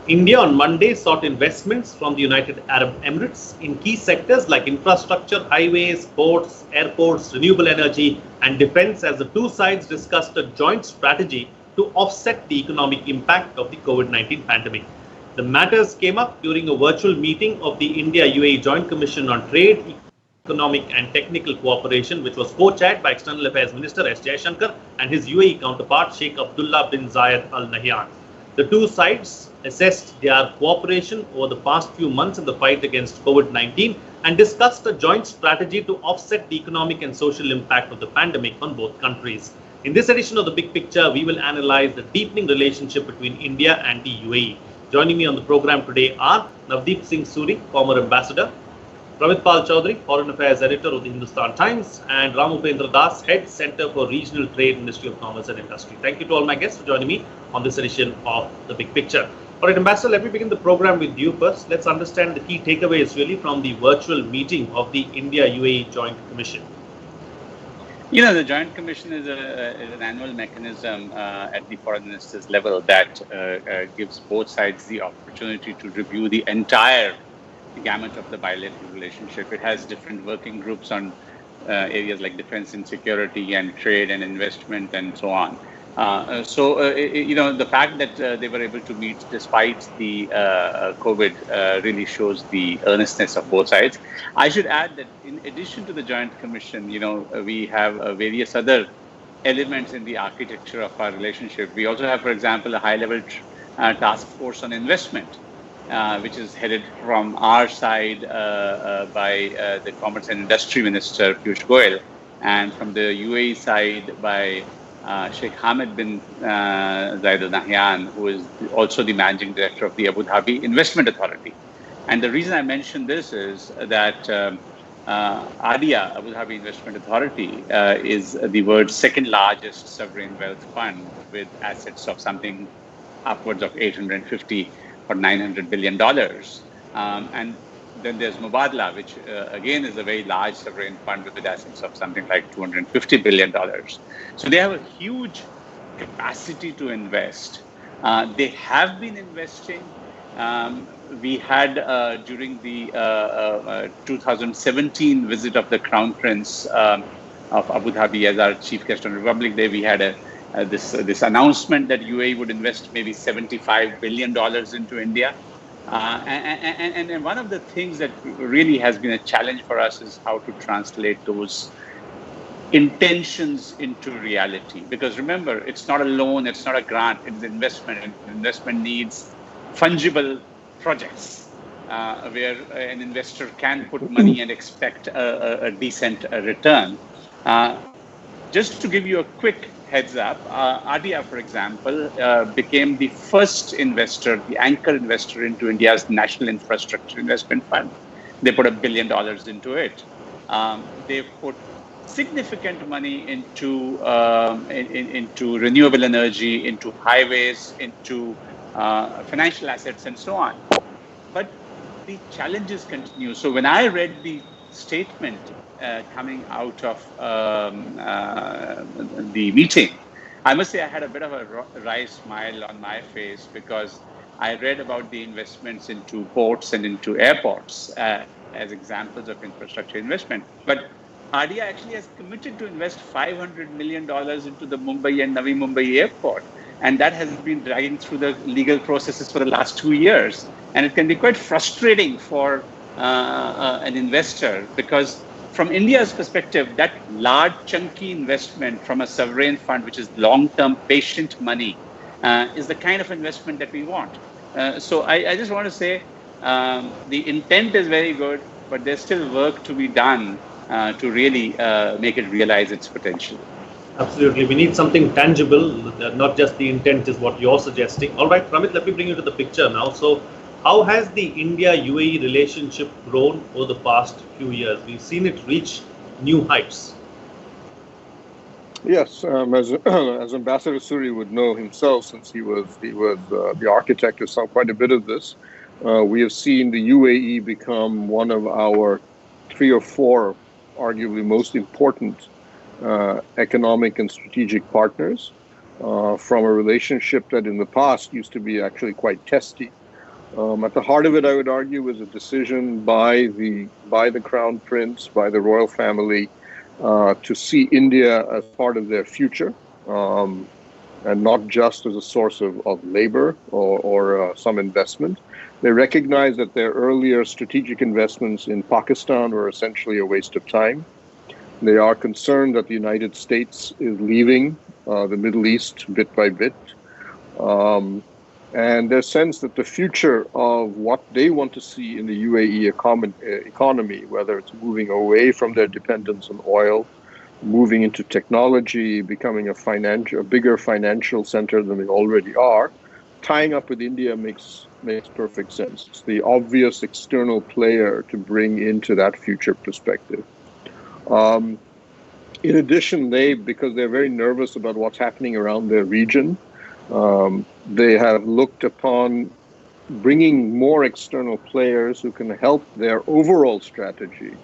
India on Monday sought investments from the United Arab Emirates in key sectors like infrastructure, highways, ports, airports, renewable energy, and defense as the two sides discussed a joint strategy to offset the economic impact of the COVID-19 pandemic. The matters came up during a virtual meeting of the India-UAE Joint Commission on Trade, Economic and Technical Cooperation, which was co-chaired by External Affairs Minister S. Jaishankar and his UAE counterpart Sheikh Abdullah bin Zayed Al Nahyan. The two sides assessed their cooperation over the past few months in the fight against COVID-19 and discussed a joint strategy to offset the economic and social impact of the pandemic on both countries. In this edition of The Big Picture, we will analyze the deepening relationship between India and the UAE. Joining me on the program today are Navdeep Singh Suri, former ambassador, Pramit Pal Chaudhary, Foreign Affairs Editor of the Hindustan Times, and Ram Upendra Das, Head Center for Regional Trade, Ministry of Commerce and Industry. Thank you to all my guests for joining me on this edition of The Big Picture. All right, Ambassador, let me begin the program with you first. Let's understand the key takeaways really from the virtual meeting of the India-UAE Joint Commission. You know, the Joint Commission is an annual mechanism at the foreign ministers level that gives both sides the opportunity to review the entire gamut of the bilateral relationship. It has different working groups on areas like defense and security and trade and investment and so on. You know, the fact that they were able to meet despite the COVID really shows the earnestness of both sides. I should add that in addition to the Joint Commission, you know, we have various other elements in the architecture of our relationship. We also have, for example, a high-level task force on investment, which is headed from our side by the Commerce and Industry Minister, Piyush Goyal, and from the UAE side by Sheikh Hamad bin Zayed Al Nahyan, who is also the Managing Director of the Abu Dhabi Investment Authority. And the reason I mention this is that ADIA, Abu Dhabi Investment Authority, is the world's second largest sovereign wealth fund with assets of something upwards of 850 or $900 billion. And then there's Mubadala, which again is a very large sovereign fund with assets of something like $250 billion. So they have a huge capacity to invest. They have been investing. We had during the 2017 visit of the Crown Prince of Abu Dhabi as our chief guest on Republic Day, we had this announcement that UAE would invest maybe $75 billion into India. And one of the things that really has been a challenge for us is how to translate those intentions into reality. Because remember, it's not a loan, it's not a grant, it's investment. And investment needs fungible projects where an investor can put money and expect a decent return. Just to give you a quick heads up, ADIA, for example, became the first investor, the anchor investor into India's National Infrastructure Investment Fund. They put $1 billion into it. They've put significant money into renewable energy, into highways, into financial assets, and so on. But the challenges continue. So when I read the statement coming out of the meeting, I must say I had a bit of a wry smile on my face because I read about the investments into ports and into airports as examples of infrastructure investment. But ADIA actually has committed to invest $500 million into the Mumbai and Navi Mumbai airport. And that has been dragging through the legal processes for the last 2 years. And it can be quite frustrating for an investor because from India's perspective, that large chunky investment from a sovereign fund, which is long-term patient money, is the kind of investment that we want. So I just want to say the intent is very good, but there's still work to be done to really make it realize its potential. Absolutely. We need something tangible, not just the intent is what you're suggesting. All right, Pramit, let me bring you to the picture now. So how has the India-UAE relationship grown over the past few years? We've seen it reach new heights. Yes, as Ambassador Suri would know himself, since he was the architect of quite a bit of this, we have seen the UAE become one of our 3 or 4, arguably most important economic and strategic partners. from a relationship that in the past used to be actually quite testy. At the heart of it, I would argue, was a decision by the Crown Prince, by the royal family, to see India as part of their future, and not just as a source of labor or some investment. They recognized that their earlier strategic investments in Pakistan were essentially a waste of time. They are concerned that the United States is leaving the Middle East bit by bit. And their sense that the future of what they want to see in the UAE economy, whether it's moving away from their dependence on oil, moving into technology, becoming a bigger financial center than they already are, tying up with India makes perfect sense. It's the obvious external player to bring into that future perspective. In addition, because they're very nervous about what's happening around their region, they have looked upon bringing more external players who can help their overall strategy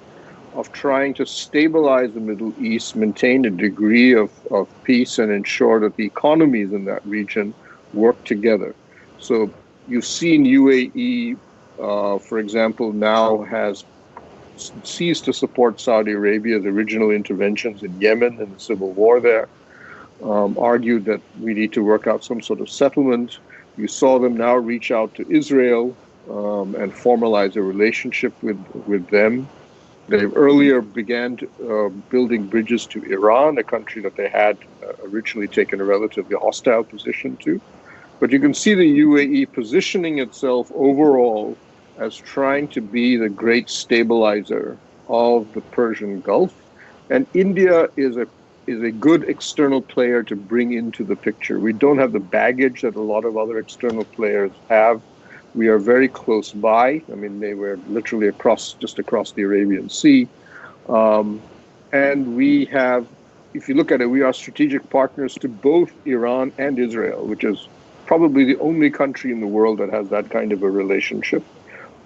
of trying to stabilize the Middle East, maintain a degree of peace, and ensure that the economies in that region work together. So you've seen UAE, for example, now has ceased to support Saudi Arabia's original interventions in Yemen and the civil war there. Argued that we need to work out some sort of settlement. You saw them now reach out to Israel and formalize a relationship with them. They earlier began building bridges to Iran, a country that they had originally taken a relatively hostile position to. But you can see the UAE positioning itself overall as trying to be the great stabilizer of the Persian Gulf. And India is a good external player to bring into the picture. We don't have the baggage that a lot of other external players have. We are very close by. I mean, they were literally just across the Arabian Sea. And we have, if you look at it, we are strategic partners to both Iran and Israel, which is probably the only country in the world that has that kind of a relationship.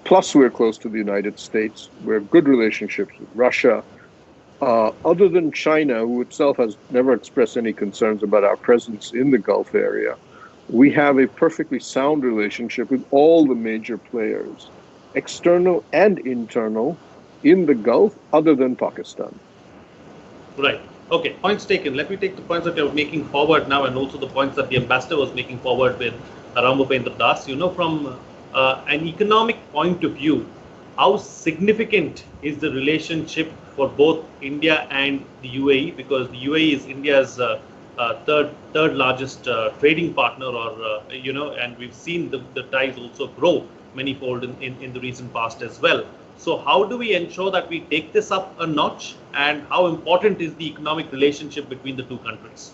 Plus, we're close to the United States. We have good relationships with Russia. Other than China, who itself has never expressed any concerns about our presence in the Gulf area, we have a perfectly sound relationship with all the major players, external and internal, in the Gulf, other than Pakistan. Right. Okay. Points taken. Let me take the points that you're making forward now, and also the points that the ambassador was making forward with Ram Bhupendra Das. From an economic point of view, how significant is the relationship for both India and the UAE? Because the UAE is India's third largest trading partner, and we've seen the ties also grow manifold in the recent past as well. So how do we ensure that we take this up a notch, and how important is the economic relationship between the two countries?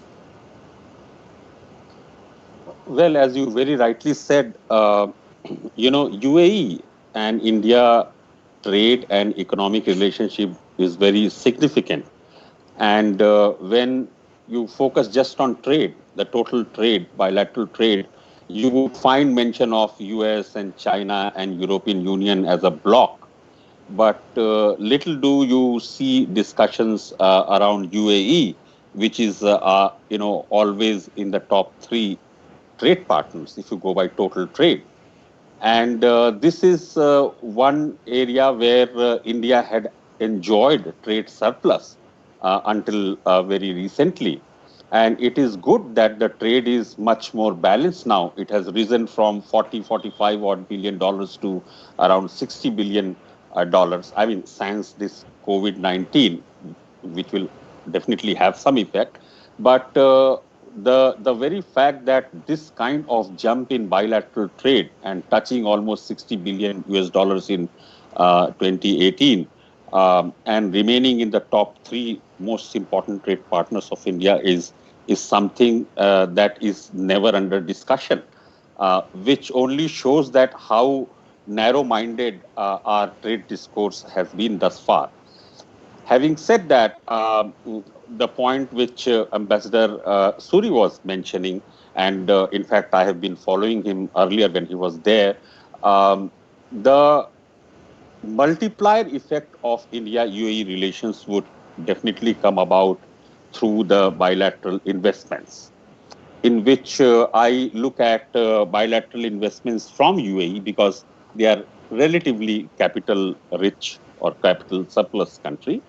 Well, as you very rightly said, UAE and India trade and economic relationship is very significant. And when you focus just on trade, the total trade, bilateral trade, you would find mention of US and China and European Union as a bloc. But little do you see discussions around UAE, which is always in the top 3 trade partners if you go by total trade. And this is one area where India had enjoyed trade surplus until very recently. And it is good that the trade is much more balanced now. It has risen from $45 odd billion to around $60 billion. I mean, since this COVID-19, which will definitely have some effect. But the very fact that this kind of jump in bilateral trade and touching almost $60 billion in 2018 and remaining in the top 3 most important trade partners of India is something that is never under discussion, which only shows that how narrow-minded our trade discourse has been thus far. Having said that, the point which Ambassador Suri was mentioning, and in fact I have been following him earlier when he was there, the multiplier effect of India-UAE relations would definitely come about through the bilateral investments. in which I look at bilateral investments from UAE because they are relatively capital rich or capital surplus country.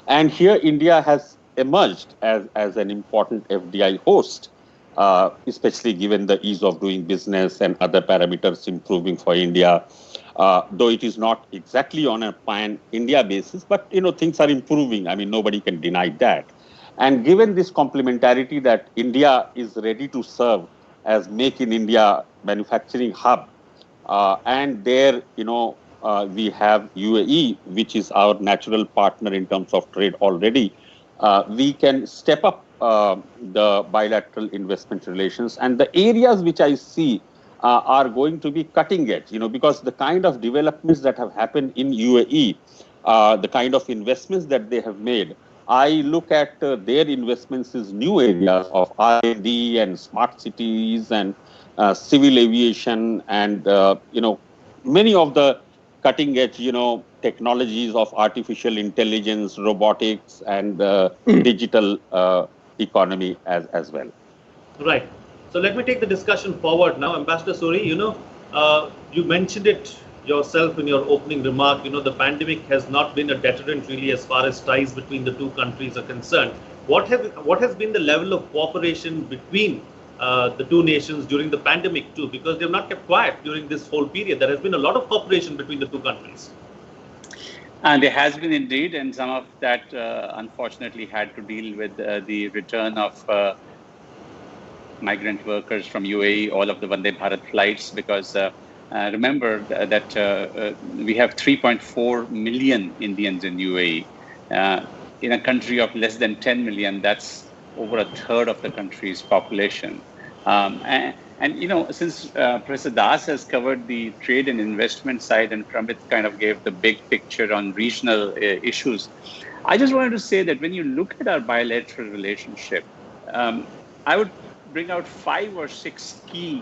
And here India has emerged as an important FDI host, especially given the ease of doing business and other parameters improving for India. Though it is not exactly on a pan-India basis, but things are improving. I mean, nobody can deny that. And given this complementarity that India is ready to serve as Make in India manufacturing hub, and there, we have UAE, which is our natural partner in terms of trade already. We can step up the bilateral investment relations, and the areas which I see are going to be cutting edge, because the kind of developments that have happened in UAE, the kind of investments that they have made, I look at their investments as new areas of R&D and smart cities and civil aviation and, many of the cutting edge, technologies of artificial intelligence, robotics, and digital economy as well. Right. So let me take the discussion forward now. Ambassador Suri, you mentioned it yourself in your opening remark. The pandemic has not been a deterrent really as far as ties between the two countries are concerned. What has been the level of cooperation between the two nations during the pandemic too? Because they have not kept quiet during this whole period. There has been a lot of cooperation between the two countries. And there has been indeed, and some of that unfortunately had to deal with the return of migrant workers from UAE, all of the Vande Bharat flights, because remember that we have 3.4 million Indians in UAE. In a country of less than 10 million, that's over a third of the country's population. Since Professor Das has covered the trade and investment side and Pramit kind of gave the big picture on regional issues, I just wanted to say that when you look at our bilateral relationship, I would bring out 5 or 6 key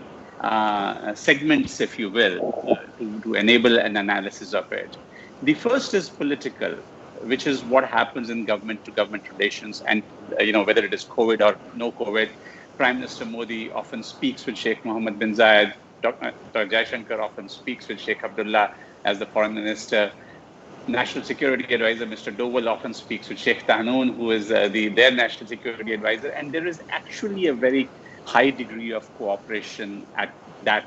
segments, if you will, to enable an analysis of it. The first is political, which is what happens in government-to-government relations, and whether it is COVID or no COVID. Prime Minister Modi often speaks with Sheikh Mohammed bin Zayed. Dr. Jaishankar often speaks with Sheikh Abdullah as the foreign minister. National Security Advisor Mr. Doval often speaks with Sheikh Tahnoon, who is their National Security Advisor, and there is actually a very high degree of cooperation at that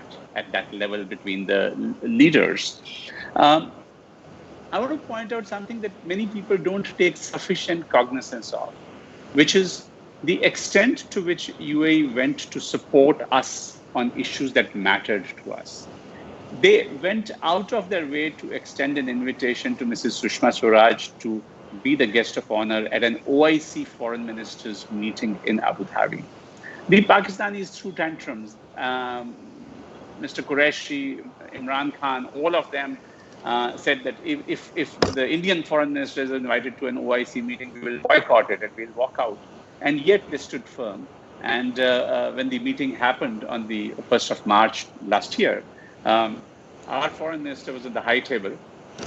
level between the leaders. I want to point out something that many people don't take sufficient cognizance of, which is the extent to which UAE went to support us on issues that mattered to us. They went out of their way to extend an invitation to Mrs. Sushma Swaraj to be the guest of honor at an OIC foreign ministers meeting in Abu Dhabi. The Pakistanis threw tantrums. Mr. Qureshi, Imran Khan, all of them said that if the Indian foreign minister is invited to an OIC meeting, we will boycott it and we'll walk out. And yet they stood firm. And when the meeting happened on the 1st of March last year, our foreign minister was at the high table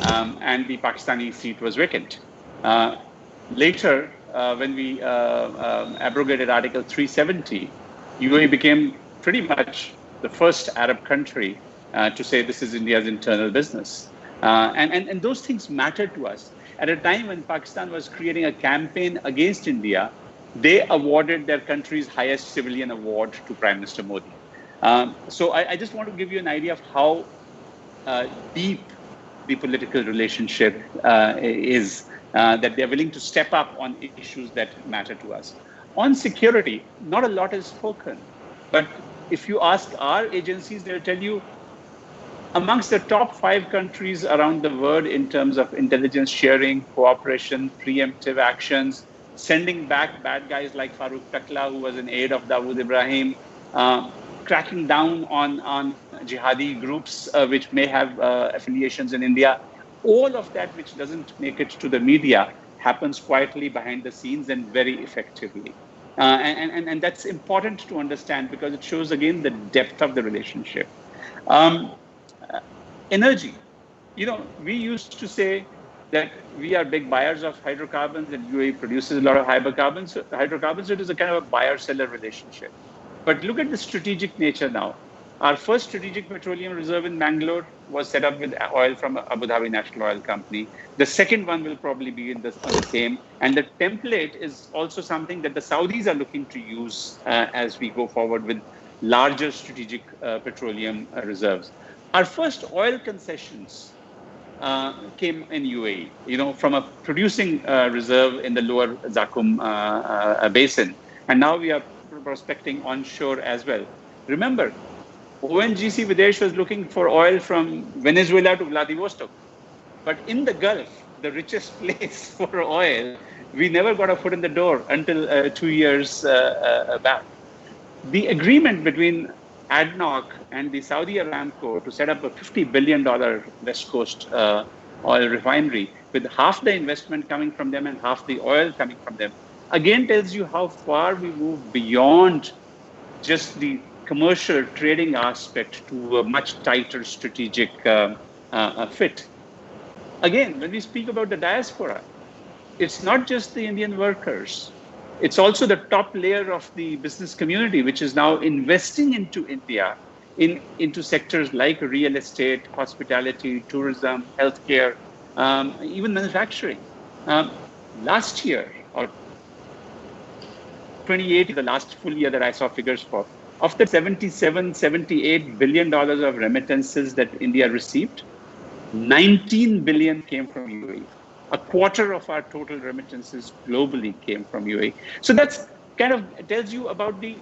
and the Pakistani seat was vacant. Later, when we abrogated Article 370, UAE became pretty much the first Arab country to say this is India's internal business. And those things mattered to us. At a time when Pakistan was creating a campaign against India, they awarded their country's highest civilian award to Prime Minister Modi. So I just want to give you an idea of how deep the political relationship is, that they're willing to step up on issues that matter to us. On security, not a lot is spoken. But if you ask our agencies, they'll tell you amongst the top 5 countries around the world in terms of intelligence sharing, cooperation, preemptive actions, sending back bad guys like Farooq Takla, who was an aide of Dawood Ibrahim, cracking down on jihadi groups which may have affiliations in India. All of that which doesn't make it to the media happens quietly behind the scenes and very effectively. And that's important to understand because it shows again the depth of the relationship. Energy. We used to say that we are big buyers of hydrocarbons and UAE produces a lot of hydrocarbons. So it is a kind of a buyer-seller relationship. But look at the strategic nature now. Our first strategic petroleum reserve in Bangalore was set up with oil from Abu Dhabi National Oil Company. The second one will probably be on the same. And the template is also something that the Saudis are looking to use as we go forward with larger strategic petroleum reserves. Our first oil concessions came in UAE, from a producing reserve in the lower Zakum basin. And now we are prospecting onshore as well. Remember, ONGC Videsh was looking for oil from Venezuela to Vladivostok. But in the Gulf, the richest place for oil, we never got a foot in the door until 2 years back. The agreement between ADNOC and the Saudi Aramco to set up a $50 billion West Coast oil refinery with half the investment coming from them and half the oil coming from them, again tells you how far we move beyond just the commercial trading aspect to a much tighter strategic fit. Again, when we speak about the diaspora, it's not just the Indian workers. It's also the top layer of the business community, which is now investing into India, into sectors like real estate, hospitality, tourism, healthcare, even manufacturing. Last year, or 2018, the last full year that I saw figures for, of the $78 billion of remittances that India received, 19 billion came from UAE. A quarter of our total remittances globally came from UAE. So that's kind of tells you about the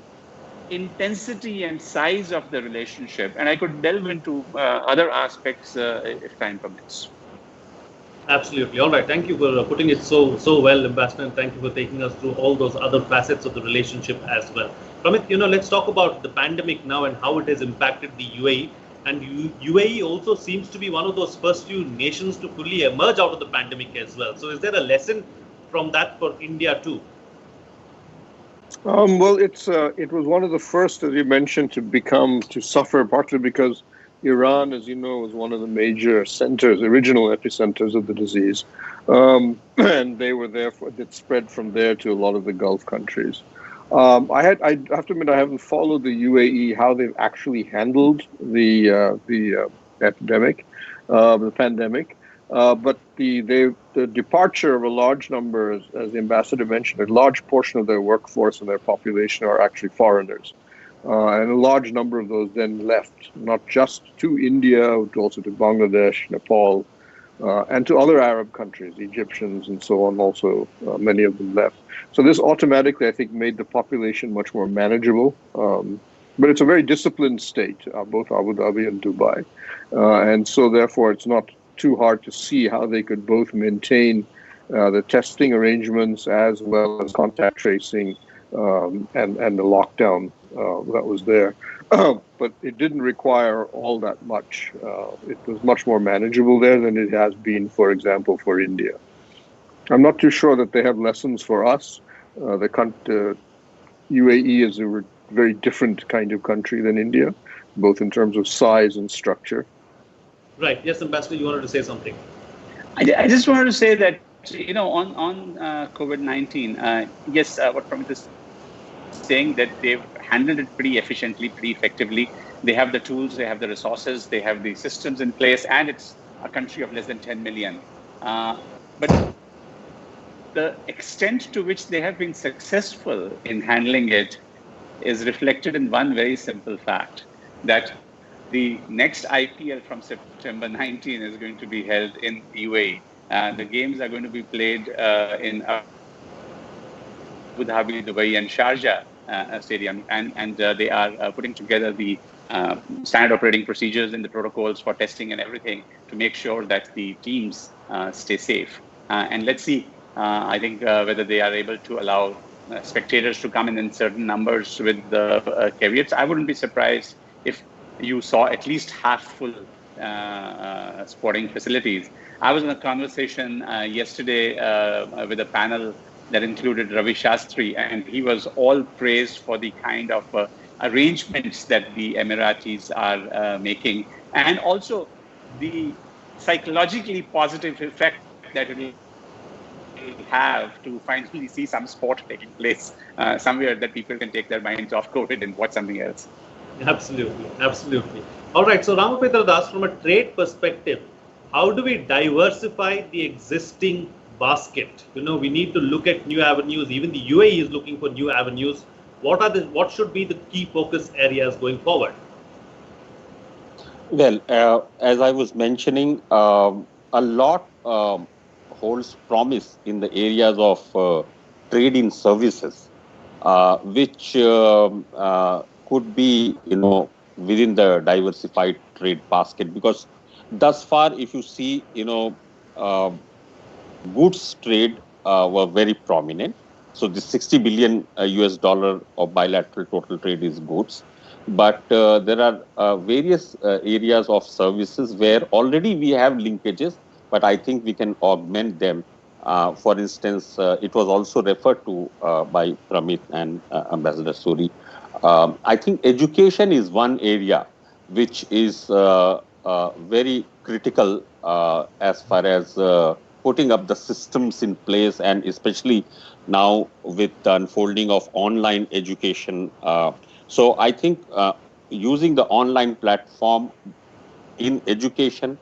intensity and size of the relationship. And I could delve into other aspects if time permits. Absolutely. All right. Thank you for putting it so well, Ambassador, and thank you for taking us through all those other facets of the relationship as well. Pramit, let's talk about the pandemic now and how it has impacted the UAE. And UAE also seems to be one of those first few nations to fully emerge out of the pandemic as well. So is there a lesson from that for India too? Well, it was one of the first, as you mentioned, to suffer, partly because Iran, as you know, was one of the major centers, original epicenters of the disease. And they were it spread from there to a lot of the Gulf countries. I have to admit, I haven't followed the UAE, how they've actually handled the epidemic, the pandemic. But the departure of a large number, as the ambassador mentioned, a large portion of their workforce and their population are actually foreigners. And a large number of those then left, not just to India, but also to Bangladesh, Nepal, and to other Arab countries, Egyptians and so on also, many of them left. So this automatically, I think, made the population much more manageable. But it's a very disciplined state, both Abu Dhabi and Dubai. And so therefore, it's not too hard to see how they could both maintain the testing arrangements as well as contact tracing and the lockdown that was there. But it didn't require all that much. It was much more manageable there than it has been, for example, for India. I'm not too sure that they have lessons for us. The UAE is a very different kind of country than India, both in terms of size and structure. Right. Yes, Ambassador, you wanted to say something. I just wanted to say that, on COVID-19, yes, what Pramit is saying, that they've handled it pretty efficiently, pretty effectively. They have the tools, they have the resources, they have the systems in place, and it's a country of less than 10 million. But the extent to which they have been successful in handling it is reflected in one very simple fact, that the next IPL from September 19 is going to be held in UAE. The games are going to be played in Abu Dhabi, Dubai, and Sharjah stadium, and they are putting together the standard operating procedures and the protocols for testing and everything to make sure that the teams stay safe. And let's see, I think whether they are able to allow spectators to come in certain numbers with the caveats. I wouldn't be surprised if you saw at least half full sporting facilities. I was in a conversation yesterday with a panel that included Ravi Shastri, and he was all praised for the kind of arrangements that the Emiratis are making, and also the psychologically positive effect that it will have to finally see some sport taking place somewhere that people can take their minds off COVID and watch something else. Absolutely, absolutely. All right, so Ramapitra Das, from a trade perspective, how do we diversify the existing basket? We need to look at new avenues. Even the UAE is looking for new avenues. What should be the key focus areas going forward? Well, as I was mentioning, a lot holds promise in the areas of trade in services, which could be, within the diversified trade basket. Because thus far, if you see, goods trade were very prominent. So the 60 billion US dollar of bilateral total trade is goods. But there are various areas of services where already we have linkages, but I think we can augment them. For instance, it was also referred to by Pramit and Ambassador Suri. I think education is one area which is very critical as far as putting up the systems in place, and especially now with the unfolding of online education. So I think using the online platform in education,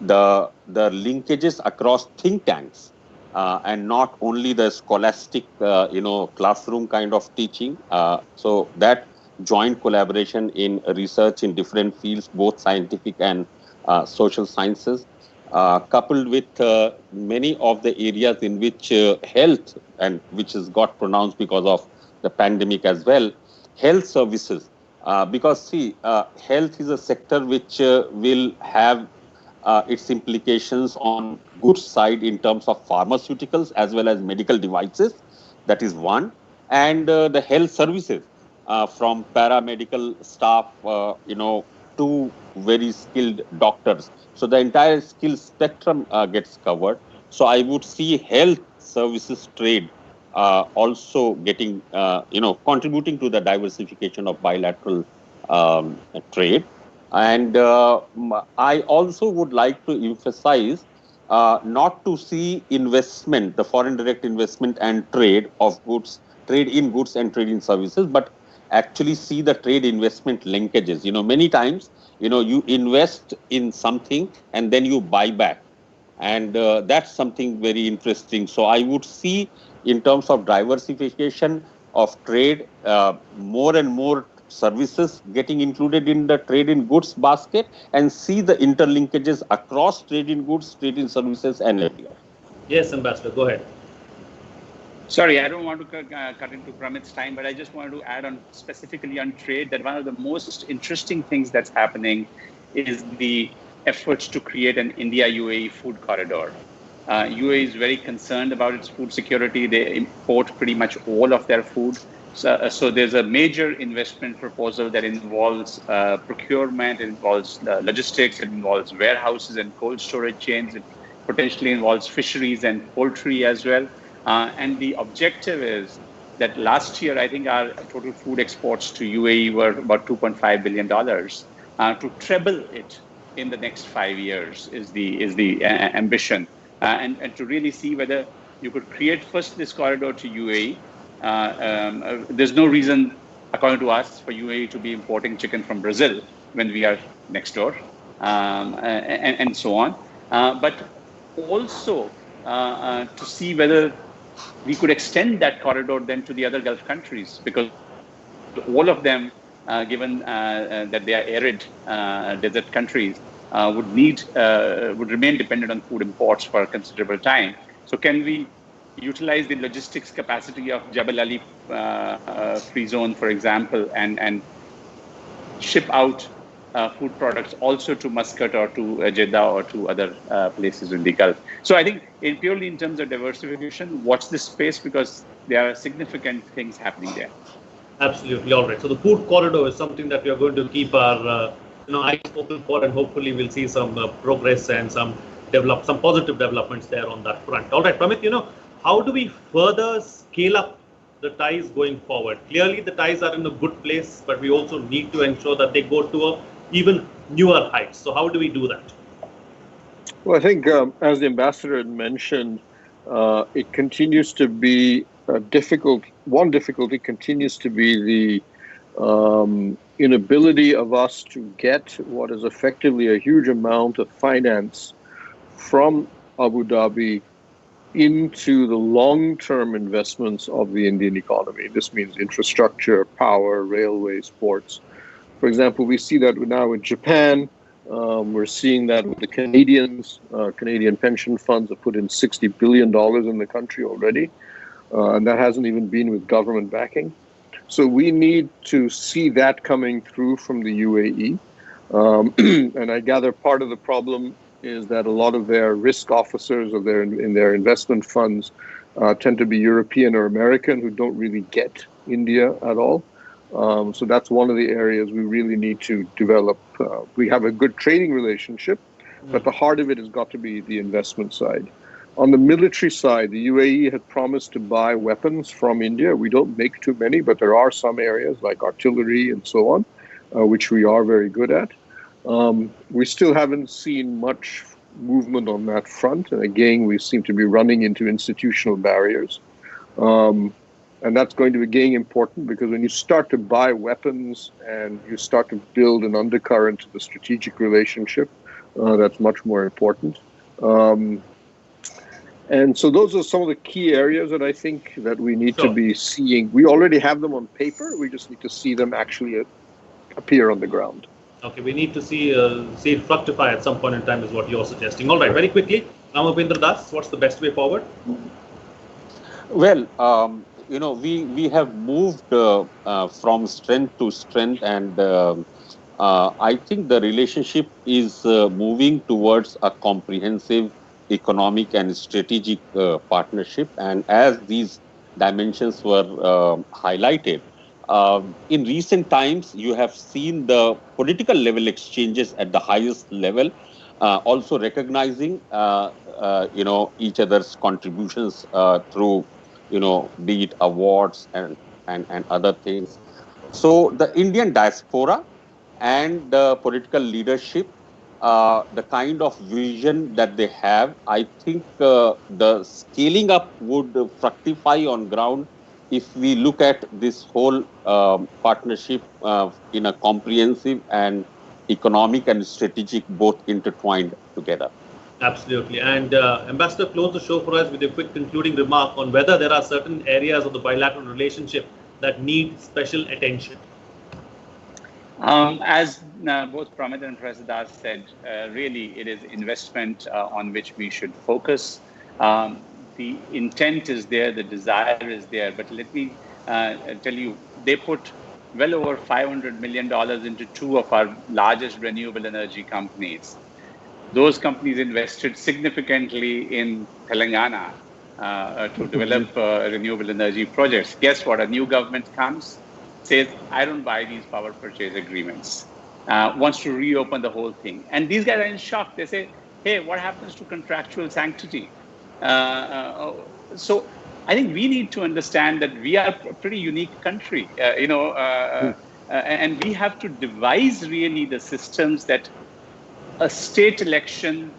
the linkages across think tanks, and not only the scholastic, classroom kind of teaching. So that joint collaboration in research in different fields, both scientific and social sciences, coupled with many of the areas in which health, and which has got pronounced because of the pandemic as well, health services. Because see, health is a sector which will have its implications on goods side in terms of pharmaceuticals as well as medical devices. That is one. And the health services, from paramedical staff, to very skilled doctors. So the entire skill spectrum gets covered. So I would see health services trade also getting, contributing to the diversification of bilateral trade. And I also would like to emphasize not to see investment, the foreign direct investment and trade of goods, trade in goods and trade in services, but actually see the trade investment linkages. Many times, you invest in something and then you buy back. And that's something very interesting. So I would see, in terms of diversification of trade, more and more services getting included in the trade in goods basket, and see the interlinkages across trade in goods, trade in services, and everywhere. Yes, Ambassador, go ahead. Sorry, I don't want to cut into Pramit's time, but I just wanted to add on specifically on trade that one of the most interesting things that's happening is the efforts to create an India-UAE food corridor. UAE is very concerned about its food security. They import pretty much all of their food. So there's a major investment proposal that involves procurement, it involves logistics, it involves warehouses and cold storage chains, it potentially involves fisheries and poultry as well. And the objective is that last year, I think our total food exports to UAE were about $2.5 billion. To treble it in the next 5 years is the ambition, and to really see whether you could create first this corridor to UAE. There's no reason, according to us, for UAE to be importing chicken from Brazil when we are next door, and so on. But also to see whether we could extend that corridor then to the other Gulf countries, because all of them, given that they are arid desert countries, would remain dependent on food imports for a considerable time. So can we utilize the logistics capacity of Jebel Ali free zone, for example, and ship out food products also to Muscat or to Jeddah or to other places in the Gulf? So I think purely in terms of diversification, watch this space, because there are significant things happening there. Absolutely. All right. So the food corridor is something that we are going to keep our eyes open for, and hopefully we'll see some progress and some positive developments there on that front. All right, Pramit, how do we further scale up the ties going forward? Clearly, the ties are in a good place, but we also need to ensure that they go to a even newer heights. So how do we do that? Well, I think as the ambassador had mentioned, it continues to be difficult. One difficulty continues to be the inability of us to get what is effectively a huge amount of finance from Abu Dhabi into the long-term investments of the Indian economy. This means infrastructure, power, railways, ports. For example, we see that now with Japan. We're seeing that with the Canadians. Canadian pension funds have put in $60 billion in the country already, and that hasn't even been with government backing. So we need to see that coming through from the UAE. And I gather part of the problem is that a lot of their risk officers of in their investment funds tend to be European or American who don't really get India at all. So that's one of the areas we really need to develop. We have a good trading relationship, but the heart of it has got to be the investment side. On the military side, the UAE had promised to buy weapons from India. We don't make too many, but there are some areas like artillery and so on, which we are very good at. We still haven't seen much movement on that front. And again, we seem to be running into institutional barriers. And that's going to be again important because when you start to buy weapons and you start to build an undercurrent to the strategic relationship, that's much more important. And so those are some of the key areas that I think that we need to be seeing. We already have them on paper. We just need to see them actually appear on the ground. Okay, we need to see it fructify at some point in time is what you're suggesting. All right, very quickly, Ramapendra Das, what's the best way forward? Well, we have moved from strength to strength, and I think the relationship is moving towards a comprehensive economic and strategic partnership. And as these dimensions were highlighted, in recent times, you have seen the political level exchanges at the highest level, also recognizing, each other's contributions through, be it awards and other things. So the Indian diaspora and the political leadership, the kind of vision that they have, I think the scaling up would fructify on ground if we look at this whole partnership in a comprehensive and economic and strategic, both intertwined together. Absolutely. And Ambassador, close the show for us with a quick concluding remark on whether there are certain areas of the bilateral relationship that need special attention. As both Pramit and Professor Das said, really it is investment on which we should focus. The intent is there, the desire is there, but let me tell you, they put well over $500 million into two of our largest renewable energy companies. Those companies invested significantly in Telangana to develop renewable energy projects. Guess what? A new government comes, says, I don't buy these power purchase agreements, wants to reopen the whole thing. And these guys are in shock. They say, hey, what happens to contractual sanctity? So I think we need to understand that we are a pretty unique country, and we have to devise really the systems that a state election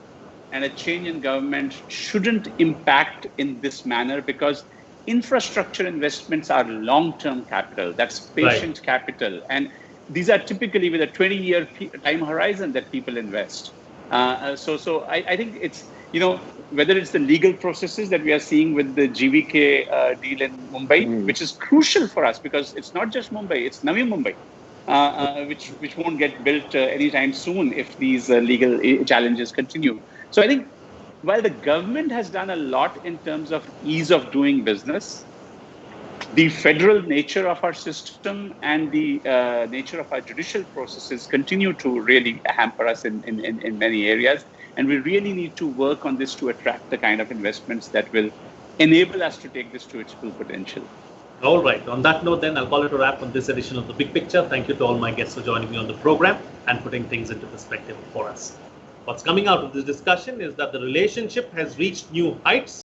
and a change in government shouldn't impact in this manner, because infrastructure investments are long-term capital. That's patient capital. And these are typically with a 20-year time horizon that people invest. So I think it's, whether it's the legal processes that we are seeing with the GVK deal in Mumbai, which is crucial for us because it's not just Mumbai, it's Navi Mumbai, which won't get built anytime soon if these legal challenges continue. So I think while the government has done a lot in terms of ease of doing business, the federal nature of our system and the nature of our judicial processes continue to really hamper us in many areas. And we really need to work on this to attract the kind of investments that will enable us to take this to its full potential. All right. On that note, then, I'll call it a wrap on this edition of The Big Picture. Thank you to all my guests for joining me on the program and putting things into perspective for us. What's coming out of this discussion is that the relationship has reached new heights